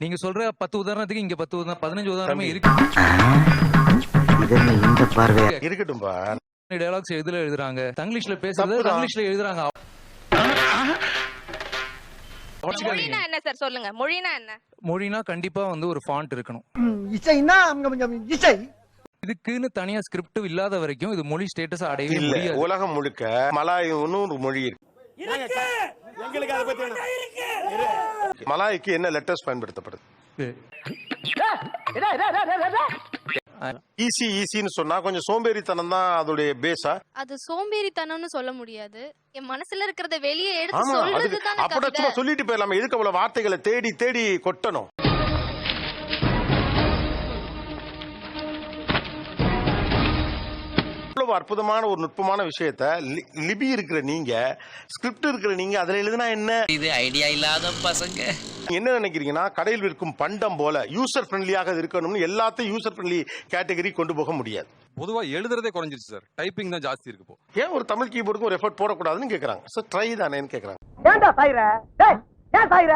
நீங்க சொல்ற 10 உதாரணத்துக்கு இங்க 10 உதாரணம் 15 உதாரணமே இருக்கு. இந்த பார்வை இருக்கட்டும்பா. டயலாக்ஸ் எதுல எழுதுறாங்க? தங்கிலீஷ்ல பேசுறது தங்கிலீஷ்ல எழுதுறாங்க. மொழினா என்ன சார் சொல்லுங்க? மொழினா என்ன? மொழினா கண்டிப்பா வந்து ஒரு ஃபாண்ட் இருக்கணும். இசைனா இசை இதுக்குன்னு தனியா ஸ்கிரிப்ட் இல்லாத வரைக்கும் இது மொழி ஸ்டேட்டஸ் அடையவே இல்ல, முடியாது. உலகம் முழுக்க மலாய்னு ஒரு மொழி இருக்கு. மலாய்க்கு என்ன லெட்டர்ஸ் பயன்படுத்தப்படுது? ஈஸி ஈஸின்னு சொன்னா கொஞ்சம் சோம்பேறித்தனம் தான் அதோடைய பேஸா? அது சோம்பேறித்தனம்னு சொல்ல முடியாது. என் மனசுல இருக்கிறத வெளியே எடுத்து ஆமா, சொல்றது அதுக்கு தான அப்பட சும்மா சொல்லிட்டு போயிடலாமே. எதுக்கு அவ்வளவு வார்த்தைகளை தேடி தேடி கொட்டணும்? இவ்வளவு அற்புதமான ஒரு நுட்பமான விஷயத்த லிபி இருக்கிற நீங்க, ஸ்கிரிப்ட் இருக்கிற நீங்க அதுல எழுதுனா என்ன? இது ஐடியா இல்லாத பசங்க. என்ன நினைக்கிறீங்கன்னா, கடையில் விற்கும் பண்டம் போல யூசர் ஃப்ரெண்ட்லியாக இருக்கணும்னு எல்லாத்தையும் யூசர் ஃப்ரெண்ட்லி கேட்டகரி கொண்டு போக முடியாது. பொதுவா எழுதுறதே குறைஞ்சிருச்சு சார். டைப்பிங் தான் ஜாஸ்தி இருக்கு. ஏன் ஒரு தமிழ் கீபோர்டுக்கு ஒரு எஃபர்ட் போடக்கூடாதுன்னு கேக்குறாங்க. சோ ட்ரை தானேன்னு கேக்குறாங்க. ஏன்டா சாயிர? டேய் ஏன் சாயிர?